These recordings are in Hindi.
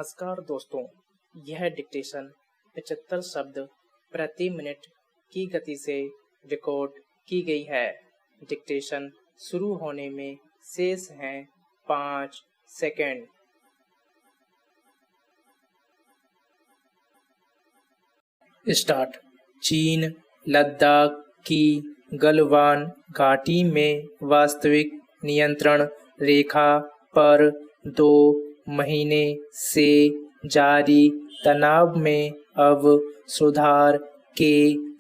नमस्कार दोस्तों, यह डिक्टेशन 75 शब्द प्रति मिनट की गति से रिकॉर्ड की गई है। डिक्टेशन शुरू होने में शेष हैं 5 सेकंड। स्टार्ट। चीन लद्दाख की गलवान घाटी में वास्तविक नियंत्रण रेखा पर 2 महीने से जारी तनाव में अब सुधार के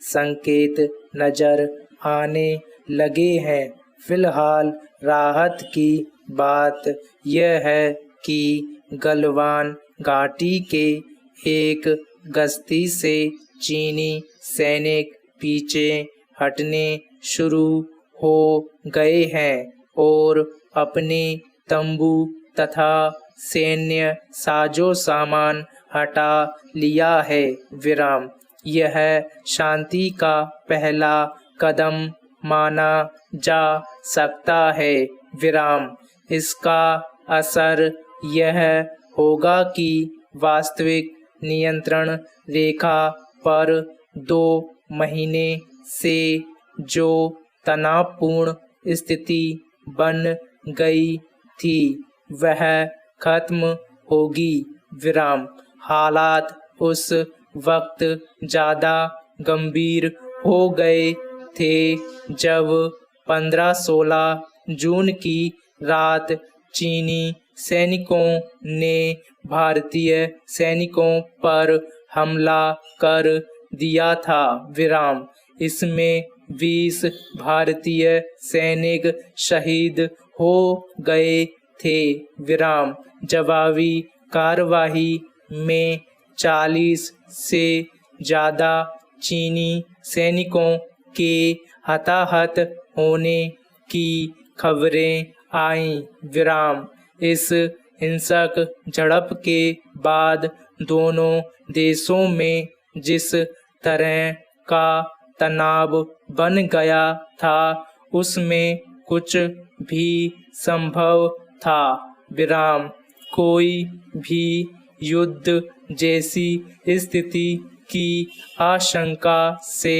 संकेत नजर आने लगे हैं। फिलहाल राहत की बात यह है कि गलवान घाटी के एक गश्ती से चीनी सैनिक पीछे हटने शुरू हो गए हैं और अपने तंबू तथा सैन्य साजो सामान हटा लिया है। विराम। यह शांति का पहला कदम माना जा सकता है। विराम। इसका असर यह होगा कि वास्तविक नियंत्रण रेखा पर 2 महीने से जो तनावपूर्ण स्थिति बन गई थी वह खत्म होगी। विराम। हालात उस वक्त ज्यादा गंभीर हो गए थे जब 15-16 जून की रात चीनी सैनिकों ने भारतीय सैनिकों पर हमला कर दिया था। विराम। इसमें 20 भारतीय सैनिक शहीद हो गए थे। विराम। जवाबी कार्रवाई में 40 से ज्यादा चीनी सैनिकों के हताहत होने की खबरें आईं। विराम। इस हिंसक झड़प के बाद दोनों देशों में जिस तरह का तनाव बन गया था उसमें कुछ भी संभव था। विराम। कोई भी युद्ध जैसी स्थिति की आशंका से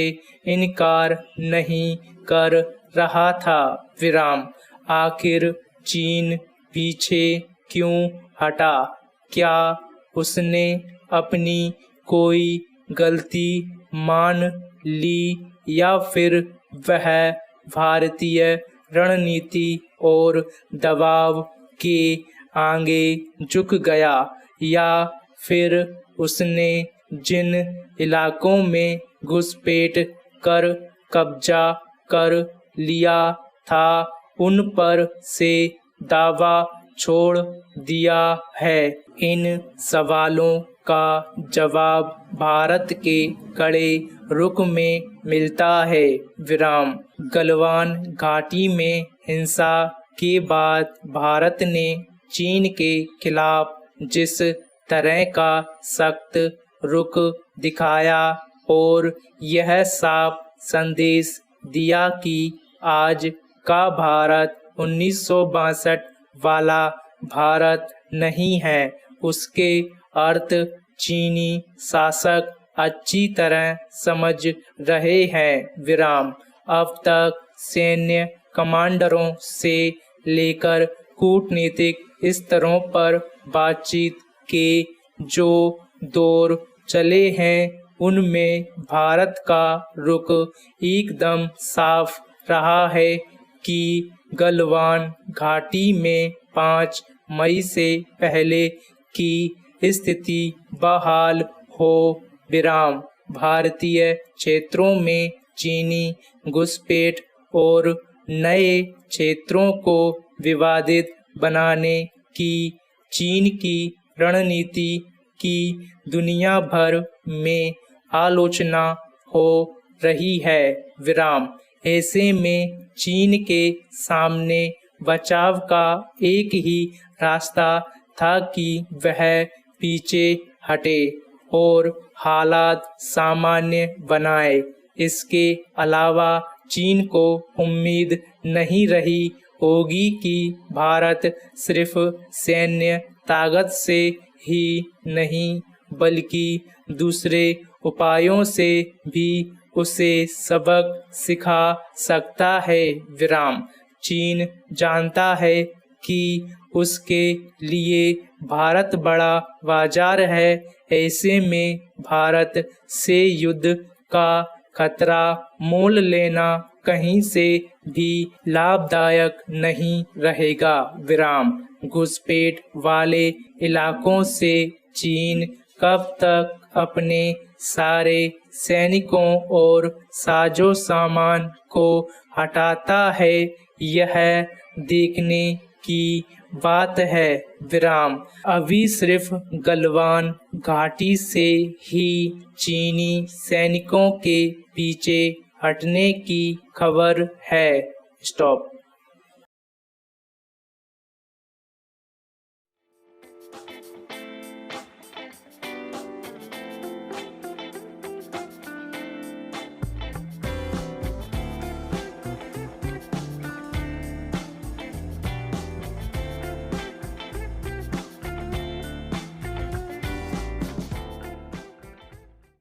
इनकार नहीं कर रहा था। विराम। आखिर चीन पीछे क्यों हटा? क्या उसने अपनी कोई गलती मान ली या फिर वह भारतीय रणनीति और दबाव के आगे झुक गया, या फिर उसने जिन इलाकों में घुसपैठ कर कब्जा कर लिया था उन पर से दावा छोड़ दिया है? इन सवालों का जवाब भारत के कड़े रुख में मिलता है। विराम। गलवान घाटी में हिंसा के बाद भारत ने चीन के खिलाफ जिस तरह का सख्त रुख दिखाया और यह साफ संदेश दिया कि आज का भारत 1962 वाला भारत नहीं है, उसके अर्थ चीनी शासक अच्छी तरह समझ रहे हैं। विराम। अब तक सैन्य कमांडरों से लेकर कूटनीतिक स्तरों पर बातचीत के जो दौर चले हैं उनमें भारत का रुख एकदम साफ रहा है कि गलवान घाटी में 5 मई से पहले की स्थिति बहाल हो। विराम। भारतीय क्षेत्रों में चीनी घुसपैठ और नए क्षेत्रों को विवादित बनाने की चीन की रणनीति की दुनिया भर में आलोचना हो रही है। विराम। ऐसे में चीन के सामने बचाव का एक ही रास्ता था कि वह पीछे हटे और हालात सामान्य बनाए। इसके अलावा चीन को उम्मीद नहीं रही होगी कि भारत सिर्फ सैन्य ताकत से ही नहीं बल्कि दूसरे उपायों से भी उसे सबक सिखा सकता है। विराम। चीन जानता है कि उसके लिए भारत बड़ा बाजार है। ऐसे में भारत से युद्ध का खतरा मोल लेना कहीं से भी लाभदायक नहीं रहेगा। विराम। घुसपैठ वाले इलाकों से चीन कब तक अपने सारे सैनिकों और साजो सामान को हटाता है, यह देखने की बात है। विराम। अभी सिर्फ गलवान घाटी से ही चीनी सैनिकों के पीछे हटने की खबर है। स्टॉप।